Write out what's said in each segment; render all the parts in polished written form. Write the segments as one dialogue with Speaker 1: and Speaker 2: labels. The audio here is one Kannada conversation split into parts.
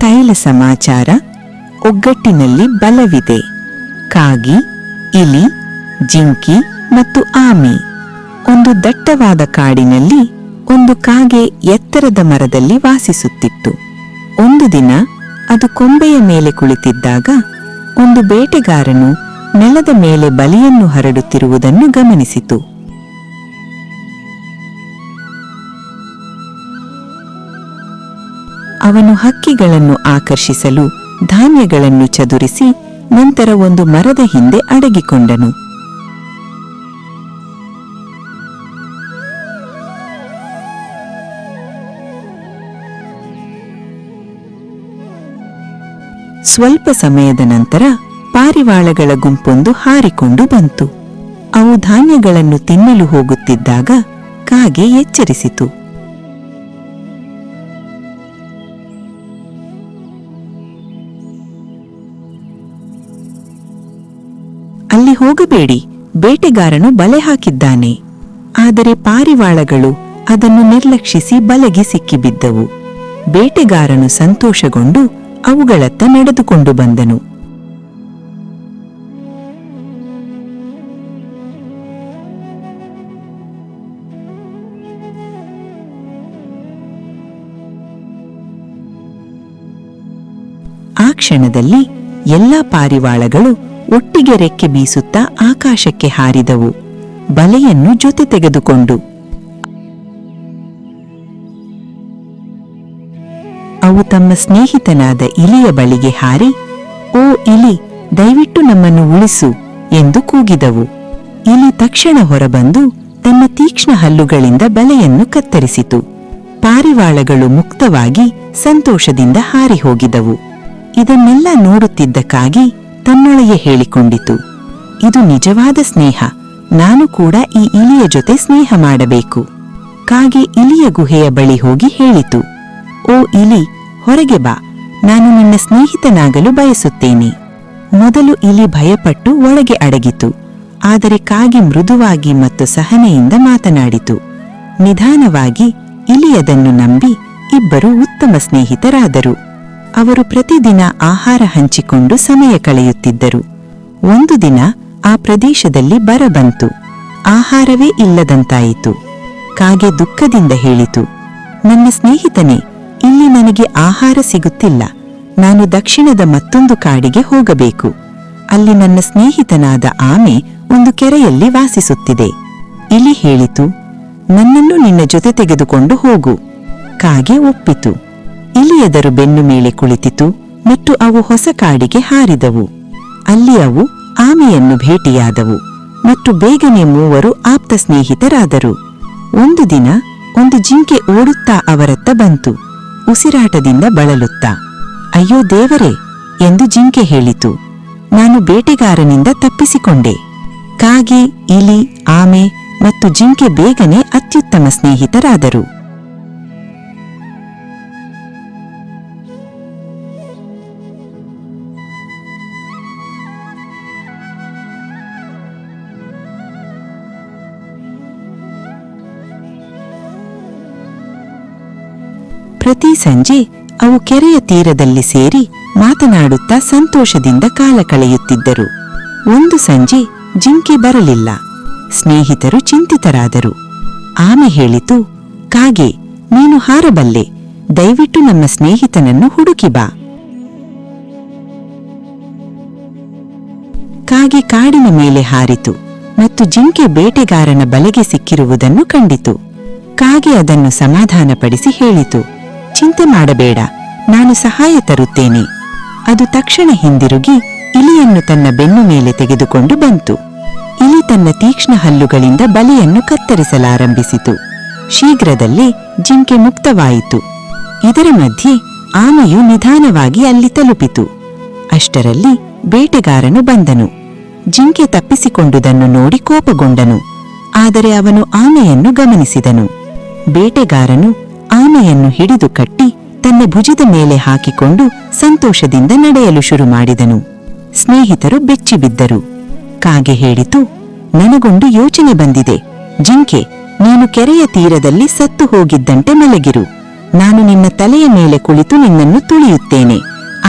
Speaker 1: ತೈಲ ಸಮಾಚಾರ. ಒಗ್ಗಟ್ಟಿನಲ್ಲಿ ಬಲವಿದೆ. ಕಾಗಿ, ಇಲಿ, ಜಿಂಕಿ ಮತ್ತು ಆಮೆ. ಒಂದು ದಟ್ಟವಾದ ಕಾಡಿನಲ್ಲಿ ಒಂದು ಕಾಗೆ ಎತ್ತರದ ಮರದಲ್ಲಿ ವಾಸಿಸುತ್ತಿತ್ತು. ಒಂದು ದಿನ ಅದು ಕೊಂಬೆಯ ಮೇಲೆ ಕುಳಿತಿದ್ದಾಗ ಒಂದು ಬೇಟೆಗಾರನು ನೆಲದ ಮೇಲೆ ಬಲೆಯನ್ನು ಹರಡುತ್ತಿರುವುದನ್ನು ಗಮನಿಸಿತು. ಅವನು ಹಕ್ಕಿಗಳನ್ನು ಆಕರ್ಷಿಸಲು ಧಾನ್ಯಗಳನ್ನು ಚದುರಿಸಿ ನಂತರ ಒಂದು ಮರದ ಹಿಂದೆ ಅಡಗಿಕೊಂಡನು. ಸ್ವಲ್ಪ ಸಮಯದ ನಂತರ ಪಾರಿವಾಳಗಳ ಗುಂಪೊಂದು ಹಾರಿಕೊಂಡು ಬಂತು. ಅವು ಧಾನ್ಯಗಳನ್ನು ತಿನ್ನಲು ಹೋಗುತ್ತಿದ್ದಾಗ ಕಾಗೆ ಎಚ್ಚರಿಸಿತು. ಅಲ್ಲಿ ಹೋಗಬೇಡಿ, ಬೇಟೆಗಾರನು ಬಲೆ ಹಾಕಿದ್ದಾನೆ. ಆದರೆ ಪಾರಿವಾಳಗಳು ಅದನ್ನು ನಿರ್ಲಕ್ಷಿಸಿ ಬಲೆಗೆ ಸಿಕ್ಕಿಬಿದ್ದವು. ಬೇಟೆಗಾರನು ಸಂತೋಷಗೊಂಡು ಅವುಗಳತ್ತ ನಡೆದುಕೊಂಡು ಬಂದನು. ಆ ಕ್ಷಣದಲ್ಲಿ ಎಲ್ಲಾ ಪಾರಿವಾಳಗಳು ಒಟ್ಟಿಗೆ ರೆಕ್ಕೆ ಬೀಸುತ್ತಾ ಆಕಾಶಕ್ಕೆ ಹಾರಿದವು, ಬಲೆಯನ್ನು ಜೊತೆ ತೆಗೆದುಕೊಂಡು. ಅವು ತಮ್ಮ ಸ್ನೇಹಿತನಾದ ಇಲಿಯ ಬಳಿಗೆ ಹಾರಿ, "ಓ ಇಲಿ, ದಯವಿಟ್ಟು ನಮ್ಮನ್ನು ಉಳಿಸು" ಎಂದು ಕೂಗಿದವು. ಇಲಿ ತಕ್ಷಣ ಹೊರಬಂದು ತನ್ನ ತೀಕ್ಷ್ಣ ಹಲ್ಲುಗಳಿಂದ ಬಲೆಯನ್ನು ಕತ್ತರಿಸಿತು. ಪಾರಿವಾಳಗಳು ಮುಕ್ತವಾಗಿ ಸಂತೋಷದಿಂದ ಹಾರಿ ಹೋಗಿದವು. ಇದನ್ನೆಲ್ಲ ನೋಡುತ್ತಿದ್ದ ಕಾಗಿ ತನ್ನೊಳಗೆ ಹೇಳಿಕೊಂಡಿತು, "ಇದು ನಿಜವಾದ ಸ್ನೇಹ. ನಾನು ಕೂಡ ಈ ಇಲಿಯ ಜೊತೆ ಸ್ನೇಹ ಮಾಡಬೇಕು." ಕಾಗೆ ಇಲಿಯ ಗುಹೆಯ ಬಳಿ ಹೋಗಿ ಹೇಳಿತು, "ಓ ಇಲಿ, ಹೊರಗೆ ಬಾ, ನಾನು ನಿನ್ನ ಸ್ನೇಹಿತನಾಗಲು ಬಯಸುತ್ತೇನೆ." ಮೊದಲು ಇಲಿ ಭಯಪಟ್ಟು ಒಳಗೆ ಅಡಗಿತು. ಆದರೆ ಕಾಗೆ ಮೃದುವಾಗಿ ಮತ್ತು ಸಹನೆಯಿಂದ ಮಾತನಾಡಿತು. ನಿಧಾನವಾಗಿ ಇಲಿ ಅದನ್ನು ನಂಬಿ ಇಬ್ಬರು ಉತ್ತಮ ಸ್ನೇಹಿತರಾದರು. ಅವರು ಪ್ರತಿದಿನ ಆಹಾರ ಹಂಚಿಕೊಂಡು ಸಮಯ ಕಳೆಯುತ್ತಿದ್ದರು. ಒಂದು ದಿನ ಆ ಪ್ರದೇಶದಲ್ಲಿ ಬರ ಬಂತು. ಆಹಾರವೇ ಇಲ್ಲದಂತಾಯಿತು. ಕಾಗೆ ದುಃಖದಿಂದ ಹೇಳಿತು, "ನನ್ನ ಸ್ನೇಹಿತನೇ, ಇಲ್ಲಿ ನನಗೆ ಆಹಾರ ಸಿಗುತ್ತಿಲ್ಲ. ನಾನು ದಕ್ಷಿಣದ ಮತ್ತೊಂದು ಕಾಡಿಗೆ ಹೋಗಬೇಕು. ಅಲ್ಲಿ ನನ್ನ ಸ್ನೇಹಿತನಾದ ಆಮೆ ಒಂದು ಕೆರೆಯಲ್ಲಿ ವಾಸಿಸುತ್ತಿದೆ." ಇಲಿ ಹೇಳಿತು, "ನನ್ನನ್ನು ನಿನ್ನ ಜೊತೆ ತೆಗೆದುಕೊಂಡು ಹೋಗು." ಕಾಗೆ ಒಪ್ಪಿತು. ಇಲಿ ಅದರ ಬೆನ್ನು ಮೇಲೆ ಕುಳಿತಿತು ಮತ್ತು ಅವು ಹೊಸ ಕಾಡಿಗೆ ಹಾರಿದವು. ಅಲ್ಲಿ ಅವು ಆಮೆಯನ್ನು ಭೇಟಿಯಾದವು ಮತ್ತು ಬೇಗನೆ ಮೂವರು ಆಪ್ತ ಸ್ನೇಹಿತರಾದರು. ಒಂದು ದಿನ ಒಂದು ಜಿಂಕೆ ಓಡುತ್ತಾ ಅವರತ್ತ ಬಂತು, ಉಸಿರಾಟದಿಂದ ಬಳಲುತ್ತಾ. "ಅಯ್ಯೋ ದೇವರೇ" ಎಂದು ಜಿಂಕೆ ಹೇಳಿತು, "ನಾನು ಬೇಟೆಗಾರನಿಂದ ತಪ್ಪಿಸಿಕೊಂಡೆ." ಕಾಗೆ, ಇಲಿ, ಆಮೆ ಮತ್ತು ಜಿಂಕೆ ಬೇಗನೆ ಅತ್ಯುತ್ತಮ ಸ್ನೇಹಿತರಾದರು. ಪ್ರತಿ ಸಂಜೆ ಅವು ಕೆರೆಯ ತೀರದಲ್ಲಿ ಸೇರಿ ಮಾತನಾಡುತ್ತಾ ಸಂತೋಷದಿಂದ ಕಾಲ ಕಳೆಯುತ್ತಿದ್ದರು. ಒಂದು ಸಂಜೆ ಜಿಂಕೆ ಬರಲಿಲ್ಲ. ಸ್ನೇಹಿತರು ಚಿಂತಿತರಾದರು. ಆಮೆ ಹೇಳಿತು, "ಕಾಗೆ, ನೀನು ಹಾರಬಲ್ಲೆ. ದಯವಿಟ್ಟು ನಮ್ಮ ಸ್ನೇಹಿತನನ್ನು ಹುಡುಕಿ ಬಾ." ಕಾಗೆ ಕಾಡಿನ ಮೇಲೆ ಹಾರಿತು ಮತ್ತು ಜಿಂಕೆ ಬೇಟೆಗಾರನ ಬಲೆಗೆ ಸಿಕ್ಕಿರುವುದನ್ನು ಕಂಡಿತು. ಕಾಗೆ ಅದನ್ನು ಸಮಾಧಾನಪಡಿಸಿ ಹೇಳಿತು, "ಚಿಂತೆ ಮಾಡಬೇಡ, ನಾನು ಸಹಾಯ ತರುತ್ತೇನೆ." ಅದು ತಕ್ಷಣ ಹಿಂದಿರುಗಿ ಇಲಿಯನ್ನು ತನ್ನ ಬೆನ್ನು ಮೇಲೆ ತೆಗೆದುಕೊಂಡು ಬಂತು. ಇಲಿ ತನ್ನ ತೀಕ್ಷ್ಣ ಹಲ್ಲುಗಳಿಂದ ಬಲೆಯನ್ನು ಕತ್ತರಿಸಲಾರಂಭಿಸಿತು. ಶೀಘ್ರದಲ್ಲೇ ಜಿಂಕೆ ಮುಕ್ತವಾಯಿತು. ಇದರ ಮಧ್ಯೆ ಆಮೆಯು ನಿಧಾನವಾಗಿ ಅಲ್ಲಿ ತಲುಪಿತು. ಅಷ್ಟರಲ್ಲಿ ಬೇಟೆಗಾರನು ಬಂದನು. ಜಿಂಕೆ ತಪ್ಪಿಸಿಕೊಂಡುದನ್ನು ನೋಡಿ ಕೋಪಗೊಂಡನು. ಆದರೆ ಅವನು ಆಮೆಯನ್ನು ಗಮನಿಸಿದನು. ಬೇಟೆಗಾರನು ಆಮೆಯನ್ನು ಹಿಡಿದು ಕಟ್ಟಿ ತನ್ನ ಭುಜದ ಮೇಲೆ ಹಾಕಿಕೊಂಡು ಸಂತೋಷದಿಂದ ನಡೆಯಲು ಶುರು ಮಾಡಿದನು. ಸ್ನೇಹಿತರು ಬೆಚ್ಚಿಬಿದ್ದರು. ಕಾಗೆ ಹೇಳಿತು, "ನನಗೊಂದು ಯೋಚನೆ ಬಂದಿದೆ. ಜಿಂಕೆ, ನೀನು ಕೆರೆಯ ತೀರದಲ್ಲಿ ಸತ್ತು ಹೋಗಿದ್ದಂತೆ ಮಲಗಿರು. ನಾನು ನಿನ್ನ ತಲೆಯ ಮೇಲೆ ಕುಳಿತು ನಿನ್ನನ್ನು ತುಳಿಯುತ್ತೇನೆ.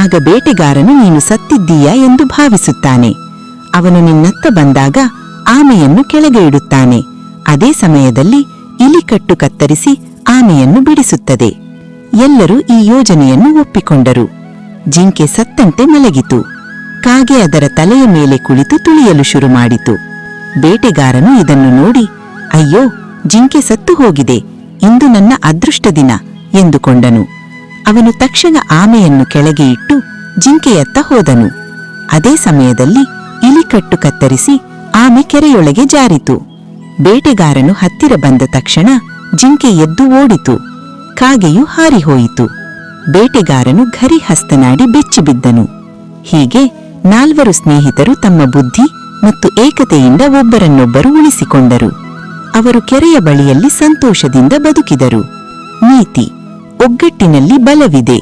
Speaker 1: ಆಗ ಬೇಟೆಗಾರನು ನೀನು ಸತ್ತಿದ್ದೀಯಾ ಎಂದು ಭಾವಿಸುತ್ತಾನೆ. ಅವನು ನಿನ್ನತ್ತ ಬಂದಾಗ ಆಮೆಯನ್ನು ಕೆಳಗೆ ಇಡುತ್ತಾನೆ. ಅದೇ ಸಮಯದಲ್ಲಿ ಇಲಿಕಟ್ಟು ಕತ್ತರಿಸಿ ಆಮೆಯನ್ನು ಬಿಡಿಸುತ್ತದೆ. ಎಲ್ಲರೂ ಈ ಯೋಜನೆಯನ್ನು ಒಪ್ಪಿಕೊಂಡರು. ಜಿಂಕೆ ಸತ್ತಂತೆ ಮಲಗಿತು. ಕಾಗೆ ಅದರ ತಲೆಯ ಮೇಲೆ ಕುಳಿತು ತುಳಿಯಲು ಶುರು ಮಾಡಿತು. ಬೇಟೆಗಾರನು ಇದನ್ನು ನೋಡಿ, ಅಯ್ಯೋ, ಜಿಂಕೆ ಸತ್ತು ಹೋಗಿದೆ, ಇಂದು ನನ್ನ ಅದೃಷ್ಟ ದಿನ ಎಂದುಕೊಂಡನು. ಅವನು ತಕ್ಷಣ ಆಮೆಯನ್ನು ಕೆಳಗೆ ಇಟ್ಟು ಜಿಂಕೆಯತ್ತ ಹೋದನು. ಅದೇ ಸಮಯದಲ್ಲಿ ಇಲಿಕಟ್ಟು ಕತ್ತರಿಸಿ ಆಮೆ ಕೆರೆಯೊಳಗೆ ಜಾರಿತು. ಬೇಟೆಗಾರನು ಹತ್ತಿರ ಬಂದ ತಕ್ಷಣ ಜಿಂಕೆ ಎದ್ದು ಓಡಿತು. ಕಾಗೆಯು ಹಾರಿಹೋಯಿತು. ಬೇಟೆಗಾರನು ಘರಿ ಹಸ್ತನಾಡಿ ಬೆಚ್ಚಿಬಿದ್ದನು. ಹೀಗೆ 4 ಸ್ನೇಹಿತರು ತಮ್ಮ ಬುದ್ಧಿ ಮತ್ತು ಏಕತೆಯಿಂದ ಒಬ್ಬರನ್ನೊಬ್ಬರು ಉಳಿಸಿಕೊಂಡರು. ಅವರು ಕೆರೆಯ ಬಳಿಯಲ್ಲಿ ಸಂತೋಷದಿಂದ ಬದುಕಿದರು. ನೀತಿ: ಒಗ್ಗಟ್ಟಿನಲ್ಲಿ ಬಲವಿದೆ.